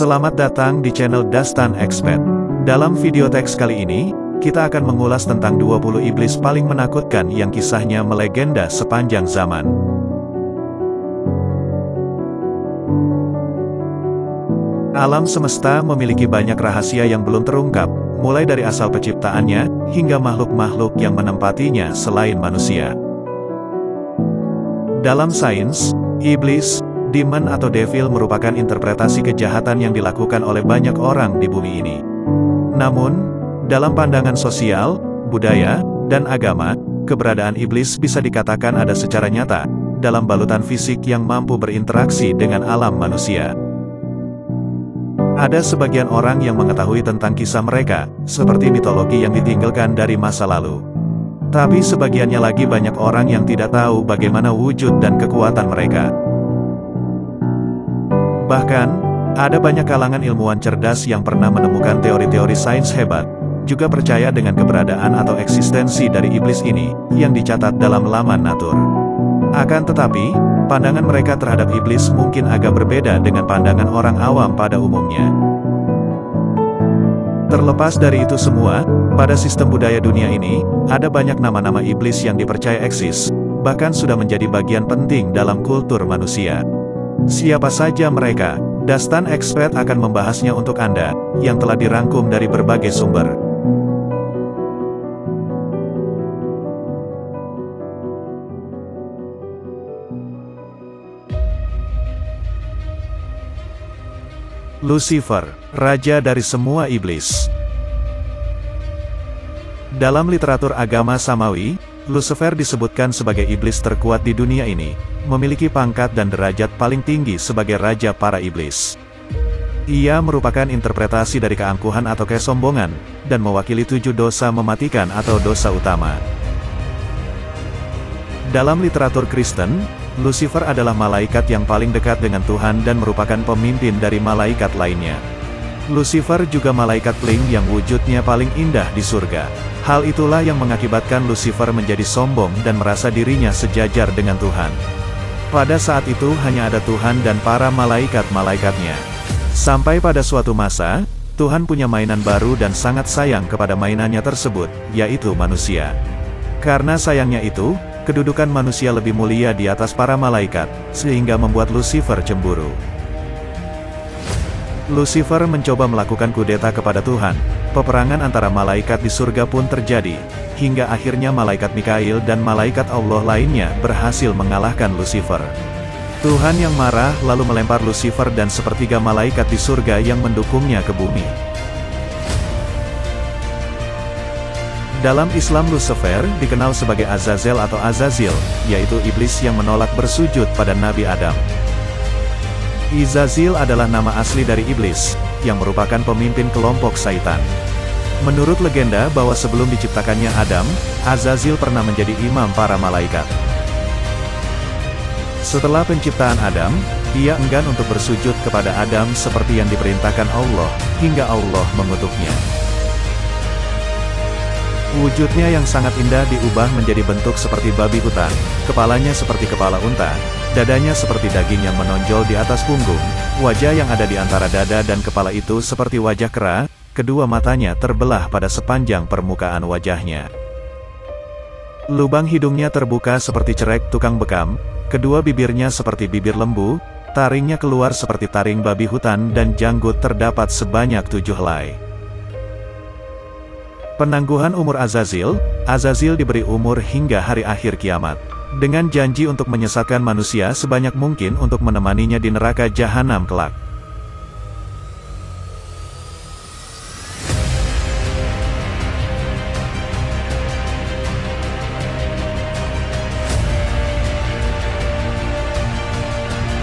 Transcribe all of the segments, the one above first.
Selamat datang di channel Dastan Expert. Dalam video teks kali ini, kita akan mengulas tentang 20 iblis paling menakutkan yang kisahnya melegenda sepanjang zaman. Alam semesta memiliki banyak rahasia yang belum terungkap, mulai dari asal penciptaannya, hingga makhluk-makhluk yang menempatinya selain manusia. Dalam sains, iblis, demon atau devil merupakan interpretasi kejahatan yang dilakukan oleh banyak orang di bumi ini. Namun, dalam pandangan sosial, budaya, dan agama, keberadaan iblis bisa dikatakan ada secara nyata, dalam balutan fisik yang mampu berinteraksi dengan alam manusia. Ada sebagian orang yang mengetahui tentang kisah mereka, seperti mitologi yang ditinggalkan dari masa lalu. Tapi sebagiannya lagi banyak orang yang tidak tahu bagaimana wujud dan kekuatan mereka. Bahkan, ada banyak kalangan ilmuwan cerdas yang pernah menemukan teori-teori sains hebat, juga percaya dengan keberadaan atau eksistensi dari iblis ini, yang dicatat dalam laman Nature. Akan tetapi, pandangan mereka terhadap iblis mungkin agak berbeda dengan pandangan orang awam pada umumnya. Terlepas dari itu semua, pada sistem budaya dunia ini, ada banyak nama-nama iblis yang dipercaya eksis, bahkan sudah menjadi bagian penting dalam kultur manusia. Siapa saja mereka? Dastan Expert akan membahasnya untuk Anda, yang telah dirangkum dari berbagai sumber. Lucifer, raja dari semua iblis. Dalam literatur agama Samawi, Lucifer disebutkan sebagai iblis terkuat di dunia ini, memiliki pangkat dan derajat paling tinggi sebagai raja para iblis. Ia merupakan interpretasi dari keangkuhan atau kesombongan, dan mewakili 7 dosa mematikan atau dosa utama. Dalam literatur Kristen, Lucifer adalah malaikat yang paling dekat dengan Tuhan dan merupakan pemimpin dari malaikat lainnya. Lucifer juga malaikat paling yang wujudnya paling indah di surga. Hal itulah yang mengakibatkan Lucifer menjadi sombong dan merasa dirinya sejajar dengan Tuhan. Pada saat itu hanya ada Tuhan dan para malaikat-malaikatnya. Sampai pada suatu masa, Tuhan punya mainan baru dan sangat sayang kepada mainannya tersebut, yaitu manusia. Karena sayangnya itu, kedudukan manusia lebih mulia di atas para malaikat, sehingga membuat Lucifer cemburu. Lucifer mencoba melakukan kudeta kepada Tuhan. Peperangan antara malaikat di surga pun terjadi, hingga akhirnya malaikat Mikail dan malaikat Allah lainnya berhasil mengalahkan Lucifer. Tuhan yang marah lalu melempar Lucifer dan sepertiga malaikat di surga yang mendukungnya ke bumi. Dalam Islam Lucifer dikenal sebagai Azazel atau Azazil, yaitu iblis yang menolak bersujud pada Nabi Adam. Azazil adalah nama asli dari iblis, yang merupakan pemimpin kelompok Saitan. Menurut legenda bahwa sebelum diciptakannya Adam, Azazil pernah menjadi imam para malaikat. Setelah penciptaan Adam, ia enggan untuk bersujud kepada Adam seperti yang diperintahkan Allah, hingga Allah mengutuknya. Wujudnya yang sangat indah diubah menjadi bentuk seperti babi hutan, kepalanya seperti kepala unta, dadanya seperti daging yang menonjol di atas punggung, wajah yang ada di antara dada dan kepala itu seperti wajah kera, kedua matanya terbelah pada sepanjang permukaan wajahnya. Lubang hidungnya terbuka seperti cerek tukang bekam, kedua bibirnya seperti bibir lembu, taringnya keluar seperti taring babi hutan dan janggut terdapat sebanyak 7 helai. Penangguhan umur Azazil, Azazil diberi umur hingga hari akhir kiamat, dengan janji untuk menyesatkan manusia sebanyak mungkin untuk menemaninya di neraka jahanam kelak.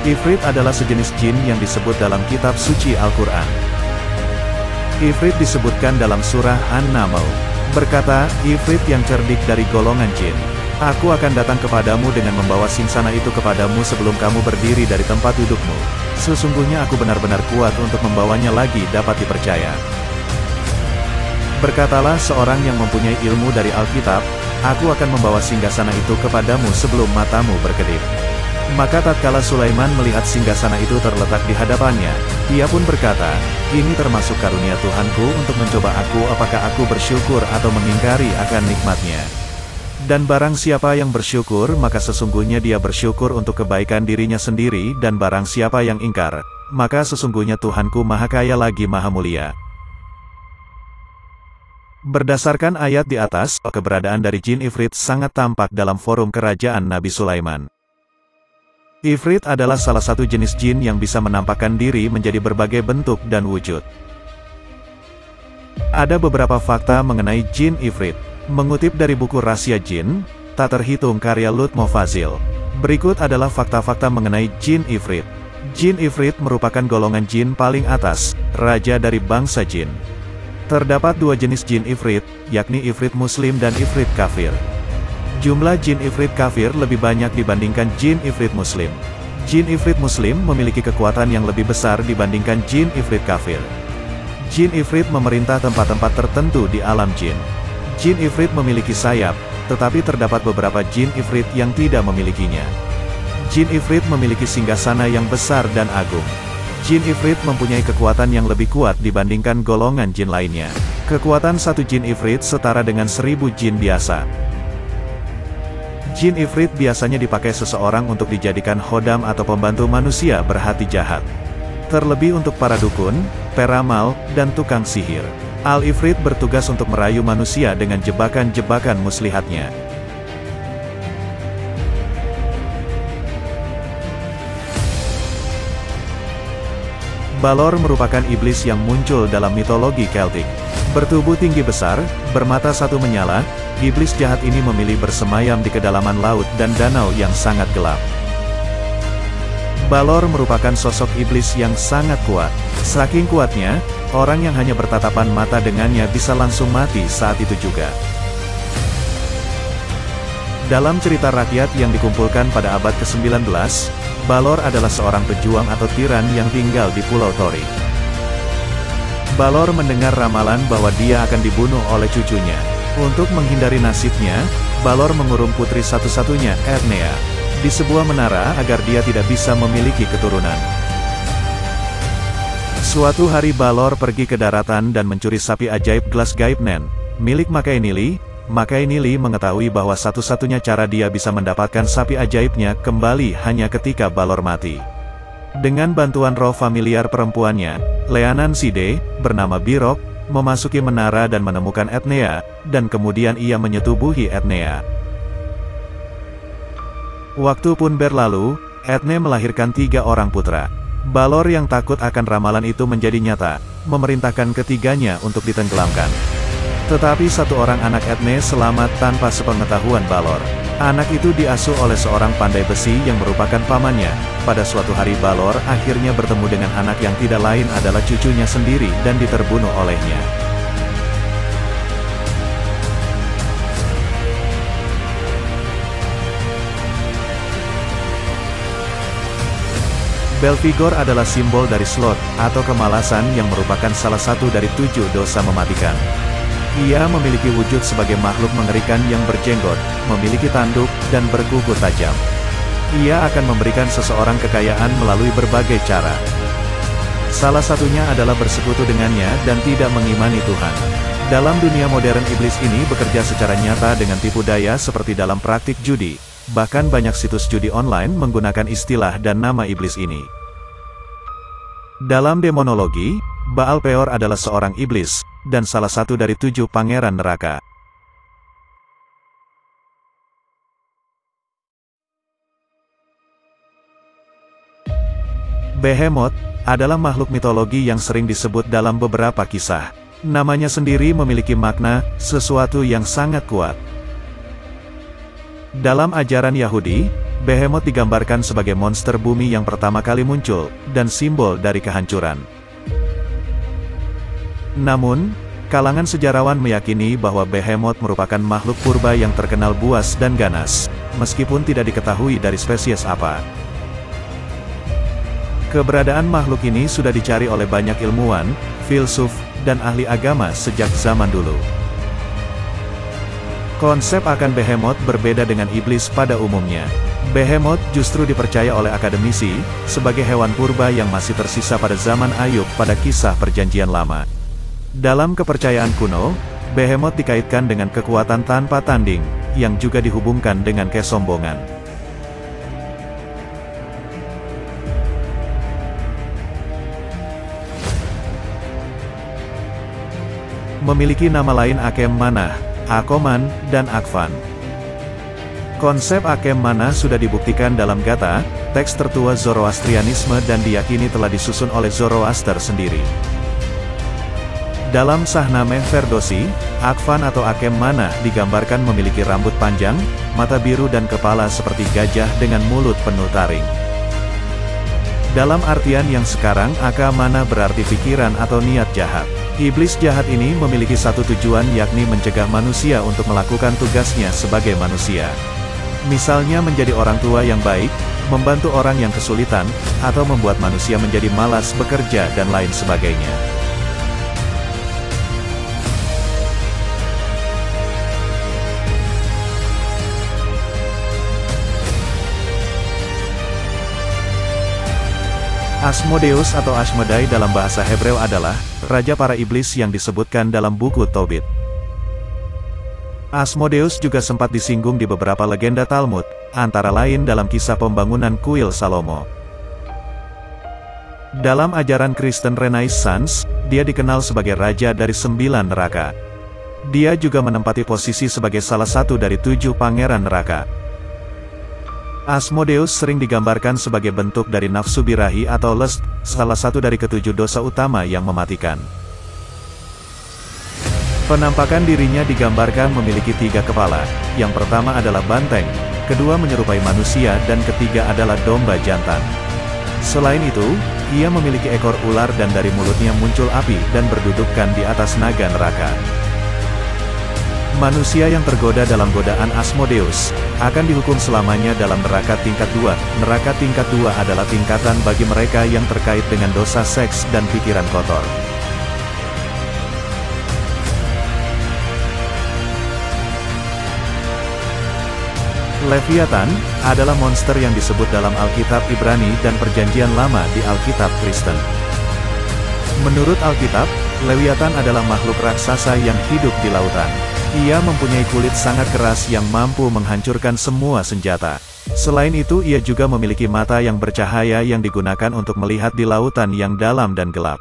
Ifrit adalah sejenis jin yang disebut dalam kitab suci Al-Quran. Ifrit disebutkan dalam surah An-Naml. Berkata, Ifrit yang cerdik dari golongan jin. Aku akan datang kepadamu dengan membawa singsana itu kepadamu sebelum kamu berdiri dari tempat dudukmu. Sesungguhnya aku benar-benar kuat untuk membawanya lagi dapat dipercaya. Berkatalah seorang yang mempunyai ilmu dari Alkitab, aku akan membawa singgasana itu kepadamu sebelum matamu berkedip. Maka tatkala Sulaiman melihat singgasana itu terletak di hadapannya, ia pun berkata, "Ini termasuk karunia Tuhanku untuk mencoba aku apakah aku bersyukur atau mengingkari akan nikmatnya. Dan barang siapa yang bersyukur maka sesungguhnya dia bersyukur untuk kebaikan dirinya sendiri dan barang siapa yang ingkar, maka sesungguhnya Tuhanku Maha Kaya lagi Maha Mulia." Berdasarkan ayat di atas, keberadaan dari jin Ifrit sangat tampak dalam forum kerajaan Nabi Sulaiman. Ifrit adalah salah satu jenis jin yang bisa menampakkan diri menjadi berbagai bentuk dan wujud. Ada beberapa fakta mengenai jin Ifrit. Mengutip dari buku Rahasia Jin, tak terhitung karya Lutmo Fazil. Berikut adalah fakta-fakta mengenai jin Ifrit. Jin Ifrit merupakan golongan jin paling atas, raja dari bangsa jin. Terdapat dua jenis jin Ifrit, yakni Ifrit Muslim dan Ifrit Kafir. Jumlah jin Ifrit Kafir lebih banyak dibandingkan jin Ifrit Muslim. Jin Ifrit Muslim memiliki kekuatan yang lebih besar dibandingkan jin Ifrit Kafir. Jin Ifrit memerintah tempat-tempat tertentu di alam jin. Jin Ifrit memiliki sayap, tetapi terdapat beberapa jin Ifrit yang tidak memilikinya. Jin Ifrit memiliki singgasana yang besar dan agung. Jin Ifrit mempunyai kekuatan yang lebih kuat dibandingkan golongan jin lainnya. Kekuatan satu jin Ifrit setara dengan 1000 jin biasa. Jin Ifrit biasanya dipakai seseorang untuk dijadikan khodam atau pembantu manusia berhati jahat. Terlebih untuk para dukun, peramal, dan tukang sihir. Al-Ifrit bertugas untuk merayu manusia dengan jebakan-jebakan muslihatnya. Balor merupakan iblis yang muncul dalam mitologi Celtic. Bertubuh tinggi besar, bermata satu menyala, iblis jahat ini memilih bersemayam di kedalaman laut dan danau yang sangat gelap. Balor merupakan sosok iblis yang sangat kuat. Saking kuatnya, orang yang hanya bertatapan mata dengannya bisa langsung mati saat itu juga. Dalam cerita rakyat yang dikumpulkan pada abad ke-19, Balor adalah seorang pejuang atau tiran yang tinggal di Pulau Tori. Balor mendengar ramalan bahwa dia akan dibunuh oleh cucunya. Untuk menghindari nasibnya, Balor mengurung putri satu-satunya, Ethnea, di sebuah menara agar dia tidak bisa memiliki keturunan. Suatu hari Balor pergi ke daratan dan mencuri sapi ajaib Glasgaibnen, milik Makaenili. Makaenili mengetahui bahwa satu-satunya cara dia bisa mendapatkan sapi ajaibnya kembali hanya ketika Balor mati. Dengan bantuan roh familiar perempuannya, Leanan Side, bernama Birok, memasuki menara dan menemukan Ethnea, dan kemudian ia menyetubuhi Ethnea. Waktu pun berlalu, Etne melahirkan 3 orang putra. Balor yang takut akan ramalan itu menjadi nyata, memerintahkan ketiganya untuk ditenggelamkan. Tetapi satu orang anak Etne selamat tanpa sepengetahuan Balor. Anak itu diasuh oleh seorang pandai besi yang merupakan pamannya. Pada suatu hari Balor akhirnya bertemu dengan anak yang tidak lain adalah cucunya sendiri dan diterbunuh olehnya. Belphegor adalah simbol dari sloth, atau kemalasan yang merupakan salah satu dari 7 dosa mematikan. Ia memiliki wujud sebagai makhluk mengerikan yang berjenggot, memiliki tanduk, dan berkuku tajam. Ia akan memberikan seseorang kekayaan melalui berbagai cara. Salah satunya adalah bersekutu dengannya dan tidak mengimani Tuhan. Dalam dunia modern iblis ini bekerja secara nyata dengan tipu daya seperti dalam praktik judi. Bahkan banyak situs judi online menggunakan istilah dan nama iblis ini. Dalam demonologi, Baal Peor adalah seorang iblis, dan salah satu dari 7 pangeran neraka. Behemoth adalah makhluk mitologi yang sering disebut dalam beberapa kisah. Namanya sendiri memiliki makna, sesuatu yang sangat kuat. Dalam ajaran Yahudi, Behemoth digambarkan sebagai monster bumi yang pertama kali muncul, dan simbol dari kehancuran. Namun, kalangan sejarawan meyakini bahwa Behemoth merupakan makhluk purba yang terkenal buas dan ganas, meskipun tidak diketahui dari spesies apa. Keberadaan makhluk ini sudah dicari oleh banyak ilmuwan, filsuf, dan ahli agama sejak zaman dulu. Konsep akan Behemoth berbeda dengan iblis pada umumnya. Behemoth justru dipercaya oleh akademisi, sebagai hewan purba yang masih tersisa pada zaman Ayub pada kisah Perjanjian Lama. Dalam kepercayaan kuno, Behemoth dikaitkan dengan kekuatan tanpa tanding, yang juga dihubungkan dengan kesombongan. Memiliki nama lain Akem Manah, Akoman, dan Akvan. Konsep Akem Manah sudah dibuktikan dalam Gata, teks tertua Zoroastrianisme dan diyakini telah disusun oleh Zoroaster sendiri. Dalam Shahnameh Ferdowsi, Akvan atau Akem Manah digambarkan memiliki rambut panjang, mata biru dan kepala seperti gajah dengan mulut penuh taring. Dalam artian yang sekarang, Aka Manah berarti pikiran atau niat jahat. Iblis jahat ini memiliki satu tujuan, yakni mencegah manusia untuk melakukan tugasnya sebagai manusia. Misalnya menjadi orang tua yang baik, membantu orang yang kesulitan, atau membuat manusia menjadi malas bekerja dan lain sebagainya. Asmodeus atau Ashmedai dalam bahasa Hebreu adalah raja para iblis yang disebutkan dalam buku Tobit. Asmodeus juga sempat disinggung di beberapa legenda Talmud, antara lain dalam kisah pembangunan kuil Salomo. Dalam ajaran Kristen Renaissance, dia dikenal sebagai raja dari 9 neraka. Dia juga menempati posisi sebagai salah satu dari 7 pangeran neraka. Asmodeus sering digambarkan sebagai bentuk dari nafsu birahi atau lust, salah satu dari ke-7 dosa utama yang mematikan. Penampakan dirinya digambarkan memiliki 3 kepala, yang pertama adalah banteng, kedua menyerupai manusia dan ketiga adalah domba jantan. Selain itu, ia memiliki ekor ular dan dari mulutnya muncul api dan berdudukkan di atas naga neraka. Manusia yang tergoda dalam godaan Asmodeus, akan dihukum selamanya dalam neraka tingkat 2. Neraka tingkat 2 adalah tingkatan bagi mereka yang terkait dengan dosa seks dan pikiran kotor. Leviathan adalah monster yang disebut dalam Alkitab Ibrani dan Perjanjian Lama di Alkitab Kristen. Menurut Alkitab, Leviathan adalah makhluk raksasa yang hidup di lautan. Ia mempunyai kulit sangat keras yang mampu menghancurkan semua senjata. Selain itu, ia juga memiliki mata yang bercahaya yang digunakan untuk melihat di lautan yang dalam dan gelap.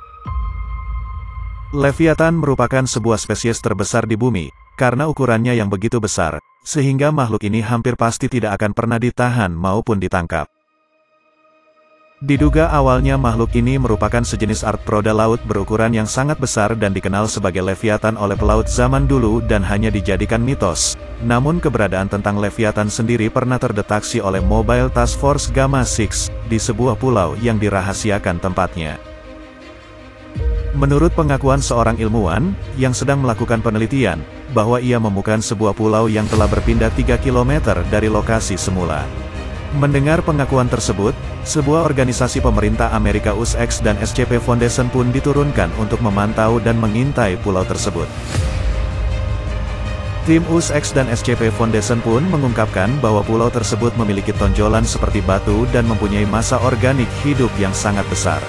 Leviathan merupakan sebuah spesies terbesar di bumi, karena ukurannya yang begitu besar, sehingga makhluk ini hampir pasti tidak akan pernah ditahan maupun ditangkap. Diduga awalnya makhluk ini merupakan sejenis arthropoda laut berukuran yang sangat besar dan dikenal sebagai Leviathan oleh pelaut zaman dulu dan hanya dijadikan mitos. Namun keberadaan tentang Leviathan sendiri pernah terdeteksi oleh Mobile Task Force Gamma 6, di sebuah pulau yang dirahasiakan tempatnya. Menurut pengakuan seorang ilmuwan, yang sedang melakukan penelitian, bahwa ia menemukan sebuah pulau yang telah berpindah 3 km dari lokasi semula. Mendengar pengakuan tersebut, sebuah organisasi pemerintah Amerika USX dan SCP Foundation pun diturunkan untuk memantau dan mengintai pulau tersebut. Tim USX dan SCP Foundation pun mengungkapkan bahwa pulau tersebut memiliki tonjolan seperti batu dan mempunyai massa organik hidup yang sangat besar.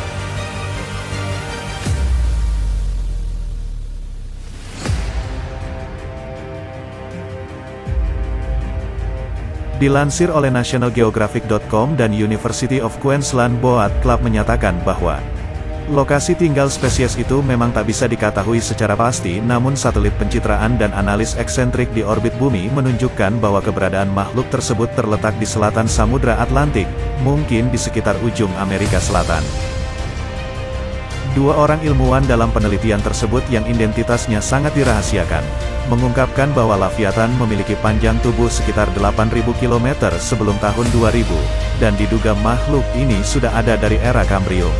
Dilansir oleh nationalgeographic.com dan University of Queensland Boat Club menyatakan bahwa lokasi tinggal spesies itu memang tak bisa diketahui secara pasti, namun satelit pencitraan dan analis eksentrik di orbit bumi menunjukkan bahwa keberadaan makhluk tersebut terletak di selatan Samudra Atlantik, mungkin di sekitar ujung Amerika Selatan. 2 orang ilmuwan dalam penelitian tersebut yang identitasnya sangat dirahasiakan, mengungkapkan bahwa Leviathan memiliki panjang tubuh sekitar 8.000 km sebelum tahun 2000, dan diduga makhluk ini sudah ada dari era Kambrium.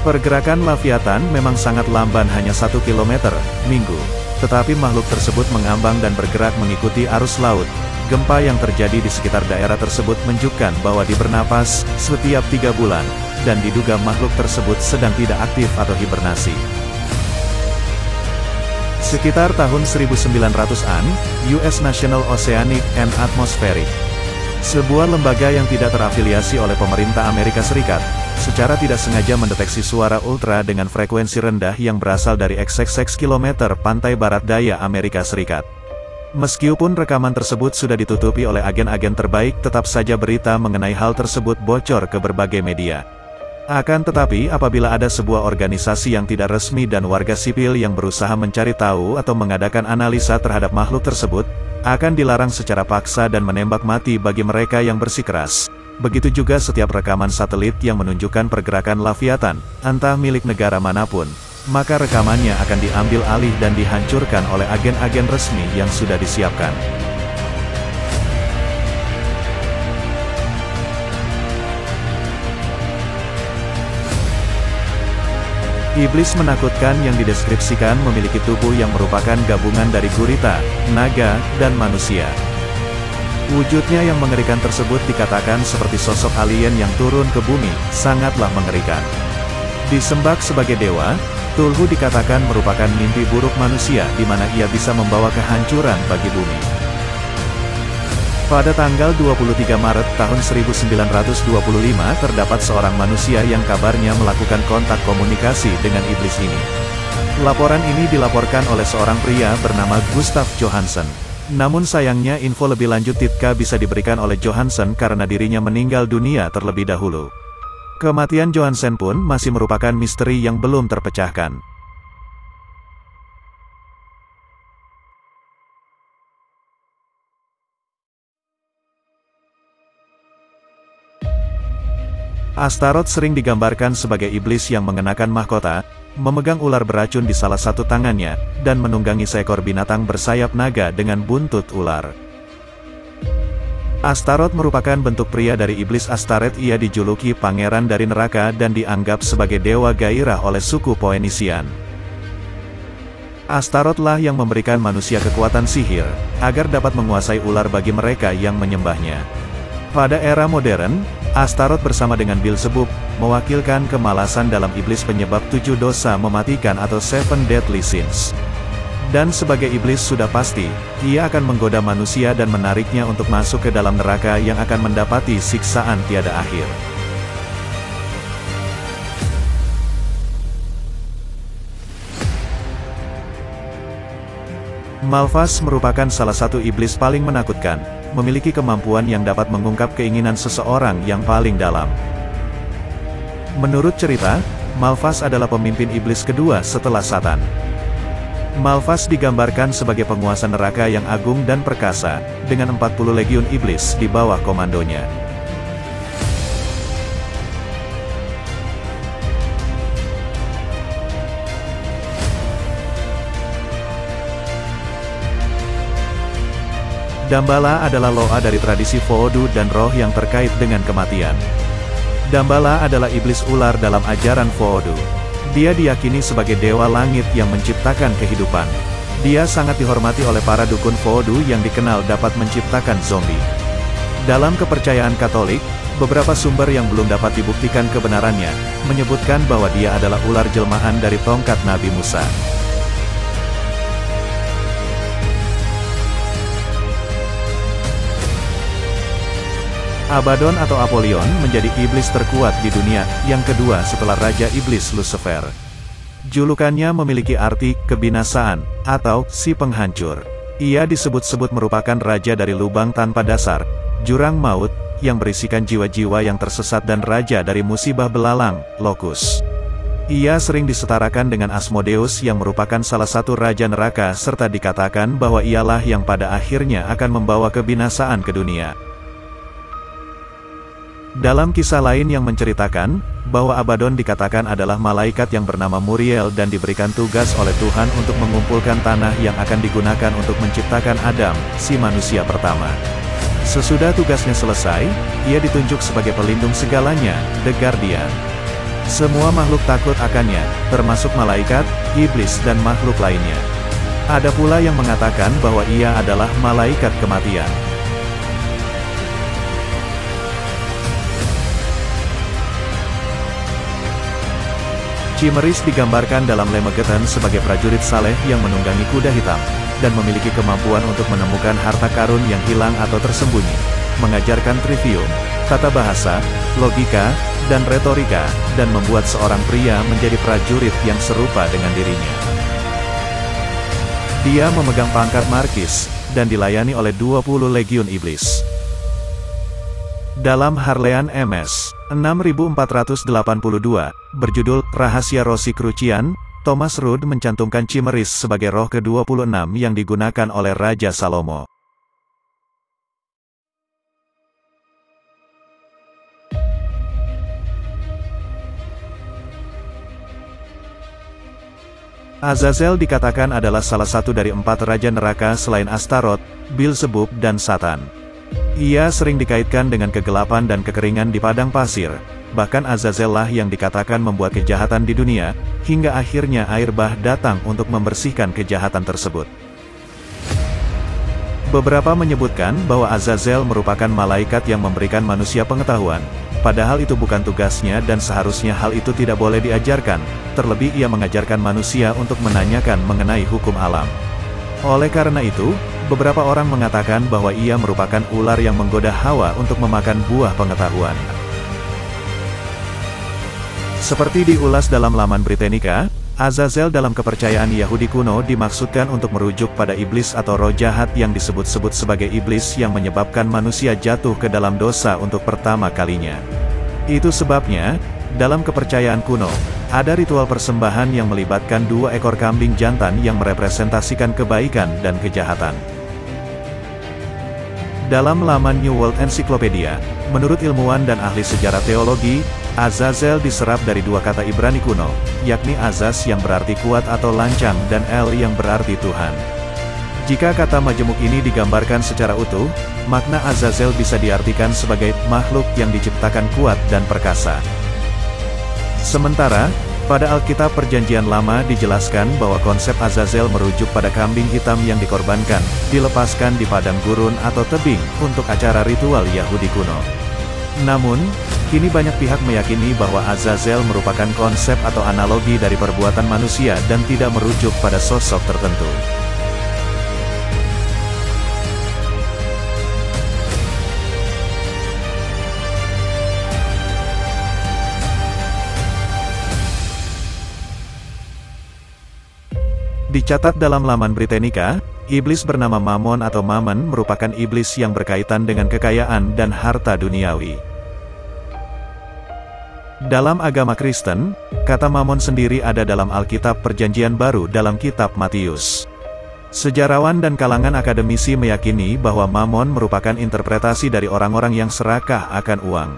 Pergerakan Leviathan memang sangat lamban, hanya 1 km, minggu. Tetapi makhluk tersebut mengambang dan bergerak mengikuti arus laut. Gempa yang terjadi di sekitar daerah tersebut menunjukkan bahwa dia bernapas setiap 3 bulan, dan diduga makhluk tersebut sedang tidak aktif atau hibernasi. Sekitar tahun 1900-an, US National Oceanic and Atmospheric, sebuah lembaga yang tidak terafiliasi oleh pemerintah Amerika Serikat, secara tidak sengaja mendeteksi suara ultra dengan frekuensi rendah yang berasal dari XXX kilometer pantai barat daya Amerika Serikat. Meskipun rekaman tersebut sudah ditutupi oleh agen-agen terbaik, tetap saja berita mengenai hal tersebut bocor ke berbagai media. Akan tetapi, apabila ada sebuah organisasi yang tidak resmi dan warga sipil yang berusaha mencari tahu atau mengadakan analisa terhadap makhluk tersebut, akan dilarang secara paksa dan menembak mati bagi mereka yang bersikeras. Begitu juga setiap rekaman satelit yang menunjukkan pergerakan Leviathan, entah milik negara manapun, maka rekamannya akan diambil alih dan dihancurkan oleh agen-agen resmi yang sudah disiapkan. Iblis menakutkan yang dideskripsikan memiliki tubuh yang merupakan gabungan dari gurita, naga, dan manusia. Wujudnya yang mengerikan tersebut dikatakan seperti sosok alien yang turun ke bumi, sangatlah mengerikan. Disembah sebagai dewa, Cthulhu dikatakan merupakan mimpi buruk manusia di mana ia bisa membawa kehancuran bagi bumi. Pada tanggal 23 Maret tahun 1925 terdapat seorang manusia yang kabarnya melakukan kontak komunikasi dengan iblis ini. Laporan ini dilaporkan oleh seorang pria bernama Gustav Johansen. Namun sayangnya info lebih lanjut tidak bisa diberikan oleh Johansen karena dirinya meninggal dunia terlebih dahulu. Kematian Johansen pun masih merupakan misteri yang belum terpecahkan. Astaroth sering digambarkan sebagai iblis yang mengenakan mahkota, memegang ular beracun di salah satu tangannya, dan menunggangi seekor binatang bersayap naga dengan buntut ular. Astaroth merupakan bentuk pria dari iblis Ashtaret. Ia dijuluki pangeran dari neraka dan dianggap sebagai dewa gairah oleh suku Phoenician. Astaroth lah yang memberikan manusia kekuatan sihir, agar dapat menguasai ular bagi mereka yang menyembahnya. Pada era modern, Astaroth bersama dengan Beelzebub, mewakilkan kemalasan dalam iblis penyebab 7 dosa mematikan atau 7 deadly sins. Dan sebagai iblis sudah pasti, ia akan menggoda manusia dan menariknya untuk masuk ke dalam neraka yang akan mendapati siksaan tiada akhir. Malphas merupakan salah satu iblis paling menakutkan, memiliki kemampuan yang dapat mengungkap keinginan seseorang yang paling dalam. Menurut cerita, Malphas adalah pemimpin iblis kedua setelah Satan. Malphas digambarkan sebagai penguasa neraka yang agung dan perkasa, dengan 40 legiun iblis di bawah komandonya. Damballa adalah loa dari tradisi Voodoo dan roh yang terkait dengan kematian. Damballa adalah iblis ular dalam ajaran Voodoo. Dia diyakini sebagai dewa langit yang menciptakan kehidupan. Dia sangat dihormati oleh para dukun Voodoo yang dikenal dapat menciptakan zombie. Dalam kepercayaan Katolik, beberapa sumber yang belum dapat dibuktikan kebenarannya, menyebutkan bahwa dia adalah ular jelmaan dari tongkat Nabi Musa. Abaddon atau Apollyon menjadi iblis terkuat di dunia, yang kedua setelah Raja Iblis Lucifer. Julukannya memiliki arti kebinasaan, atau si penghancur. Ia disebut-sebut merupakan raja dari lubang tanpa dasar, jurang maut, yang berisikan jiwa-jiwa yang tersesat dan raja dari musibah belalang, Locust. Ia sering disetarakan dengan Asmodeus yang merupakan salah satu raja neraka serta dikatakan bahwa ialah yang pada akhirnya akan membawa kebinasaan ke dunia. Dalam kisah lain yang menceritakan, bahwa Abaddon dikatakan adalah malaikat yang bernama Muriel dan diberikan tugas oleh Tuhan untuk mengumpulkan tanah yang akan digunakan untuk menciptakan Adam, si manusia pertama. Sesudah tugasnya selesai, ia ditunjuk sebagai pelindung segalanya, The Guardian. Semua makhluk takut akannya, termasuk malaikat, iblis dan makhluk lainnya. Ada pula yang mengatakan bahwa ia adalah malaikat kematian. Chimeris digambarkan dalam Lemegetan sebagai prajurit saleh yang menunggangi kuda hitam, dan memiliki kemampuan untuk menemukan harta karun yang hilang atau tersembunyi, mengajarkan trivium, tata bahasa, logika, dan retorika, dan membuat seorang pria menjadi prajurit yang serupa dengan dirinya. Dia memegang pangkat markis, dan dilayani oleh 20 legiun iblis. Dalam Harlean MS 6482, berjudul Rahasia Rosicrucian, Thomas Rudd mencantumkan Chimeris sebagai roh ke-26 yang digunakan oleh Raja Salomo. Azazel dikatakan adalah salah satu dari 4 raja neraka selain Astaroth, Beelzebub dan Satan. Ia sering dikaitkan dengan kegelapan dan kekeringan di padang pasir. Bahkan Azazel lah yang dikatakan membuat kejahatan di dunia, hingga akhirnya air bah datang untuk membersihkan kejahatan tersebut. Beberapa menyebutkan bahwa Azazel merupakan malaikat yang memberikan manusia pengetahuan, padahal itu bukan tugasnya dan seharusnya hal itu tidak boleh diajarkan, terlebih ia mengajarkan manusia untuk menanyakan mengenai hukum alam. Oleh karena itu, beberapa orang mengatakan bahwa ia merupakan ular yang menggoda Hawa untuk memakan buah pengetahuan. Seperti diulas dalam laman Britannica, Azazel dalam kepercayaan Yahudi kuno dimaksudkan untuk merujuk pada iblis atau roh jahat yang disebut-sebut sebagai iblis yang menyebabkan manusia jatuh ke dalam dosa untuk pertama kalinya. Itu sebabnya, dalam kepercayaan kuno, ada ritual persembahan yang melibatkan 2 ekor kambing jantan yang merepresentasikan kebaikan dan kejahatan. Dalam laman New World Encyclopedia, menurut ilmuwan dan ahli sejarah teologi, Azazel diserap dari 2 kata Ibrani kuno, yakni Azaz yang berarti kuat atau lancang dan El yang berarti Tuhan. Jika kata majemuk ini digambarkan secara utuh, makna Azazel bisa diartikan sebagai makhluk yang diciptakan kuat dan perkasa. Sementara, pada Alkitab Perjanjian Lama dijelaskan bahwa konsep Azazel merujuk pada kambing hitam yang dikorbankan, dilepaskan di padang gurun atau tebing, untuk acara ritual Yahudi kuno. Namun, kini banyak pihak meyakini bahwa Azazel merupakan konsep atau analogi dari perbuatan manusia dan tidak merujuk pada sosok tertentu. Dicatat dalam laman Britannica, iblis bernama Mammon atau Mammon merupakan iblis yang berkaitan dengan kekayaan dan harta duniawi. Dalam agama Kristen, kata Mammon sendiri ada dalam Alkitab Perjanjian Baru dalam kitab Matius. Sejarawan dan kalangan akademisi meyakini bahwa Mammon merupakan interpretasi dari orang-orang yang serakah akan uang.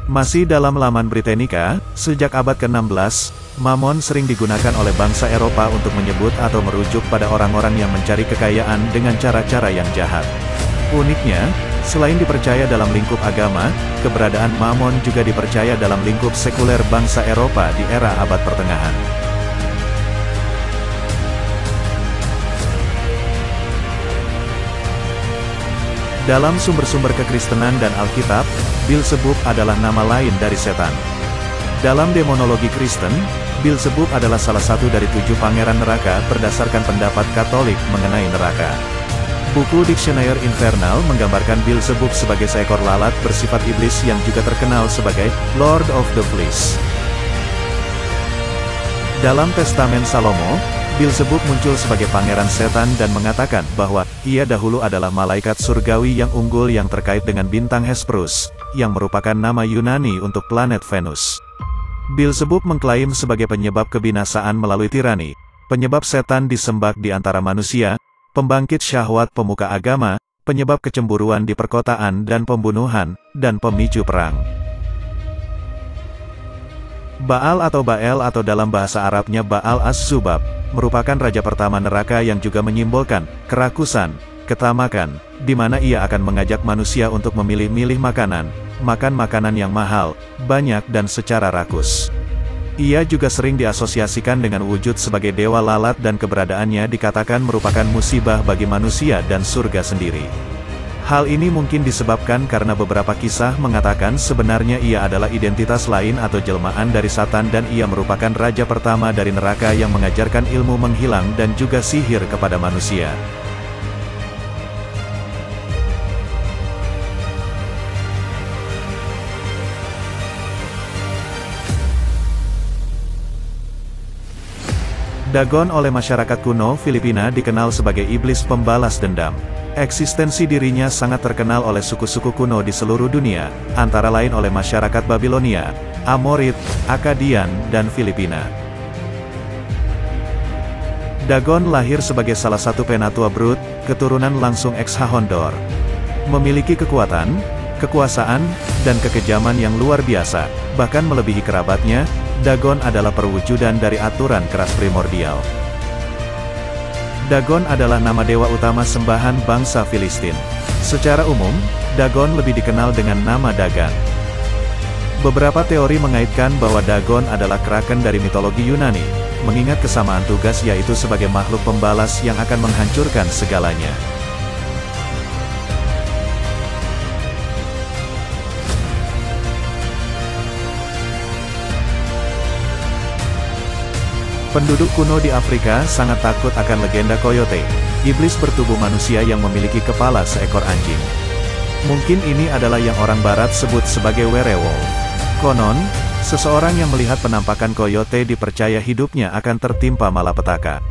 Masih dalam laman Britannica, sejak abad ke-16, Mammon sering digunakan oleh bangsa Eropa untuk menyebut atau merujuk pada orang-orang yang mencari kekayaan dengan cara-cara yang jahat. Uniknya, selain dipercaya dalam lingkup agama, keberadaan Mammon juga dipercaya dalam lingkup sekuler bangsa Eropa di era abad pertengahan. Dalam sumber-sumber kekristenan dan Alkitab, Beelzebub adalah nama lain dari setan. Dalam demonologi Kristen, Beelzebub adalah salah satu dari 7 pangeran neraka berdasarkan pendapat Katolik mengenai neraka. Buku Dictionnaire Infernal menggambarkan Beelzebub sebagai seekor lalat bersifat iblis yang juga terkenal sebagai Lord of the Fleas. Dalam Testamen Salomo, Beelzebub muncul sebagai pangeran setan dan mengatakan bahwa ia dahulu adalah malaikat surgawi yang unggul yang terkait dengan bintang Hesperus, yang merupakan nama Yunani untuk planet Venus. Beelzebub mengklaim sebagai penyebab kebinasaan melalui tirani, penyebab setan disembah di antara manusia, pembangkit syahwat pemuka agama, penyebab kecemburuan di perkotaan dan pembunuhan, dan pemicu perang. Baal atau Bael atau dalam bahasa Arabnya Baal Az-Zubab, merupakan raja pertama neraka yang juga menyimbolkan kerakusan, ketamakan, di mana ia akan mengajak manusia untuk memilih-milih makanan, makan makanan yang mahal, banyak dan secara rakus. Ia juga sering diasosiasikan dengan wujud sebagai dewa lalat dan keberadaannya dikatakan merupakan musibah bagi manusia dan surga sendiri. Hal ini mungkin disebabkan karena beberapa kisah mengatakan sebenarnya ia adalah identitas lain atau jelmaan dari Satan dan ia merupakan raja pertama dari neraka yang mengajarkan ilmu menghilang dan juga sihir kepada manusia. Dagon oleh masyarakat kuno Filipina dikenal sebagai iblis pembalas dendam. Eksistensi dirinya sangat terkenal oleh suku-suku kuno di seluruh dunia, antara lain oleh masyarakat Babilonia, Amorid, Akkadian, dan Filipina. Dagon lahir sebagai salah satu penatua Brut, keturunan langsung Exhahondor. Memiliki kekuatan, kekuasaan, dan kekejaman yang luar biasa, bahkan melebihi kerabatnya. Dagon adalah perwujudan dari aturan keras primordial. Dagon adalah nama dewa utama sembahan bangsa Filistin. Secara umum, Dagon lebih dikenal dengan nama Dagan. Beberapa teori mengaitkan bahwa Dagon adalah kraken dari mitologi Yunani, mengingat kesamaan tugas yaitu sebagai makhluk pembalas yang akan menghancurkan segalanya. Penduduk kuno di Afrika sangat takut akan legenda Coyote, iblis bertubuh manusia yang memiliki kepala seekor anjing. Mungkin ini adalah yang orang barat sebut sebagai werewolf. Konon, seseorang yang melihat penampakan Coyote dipercaya hidupnya akan tertimpa malapetaka.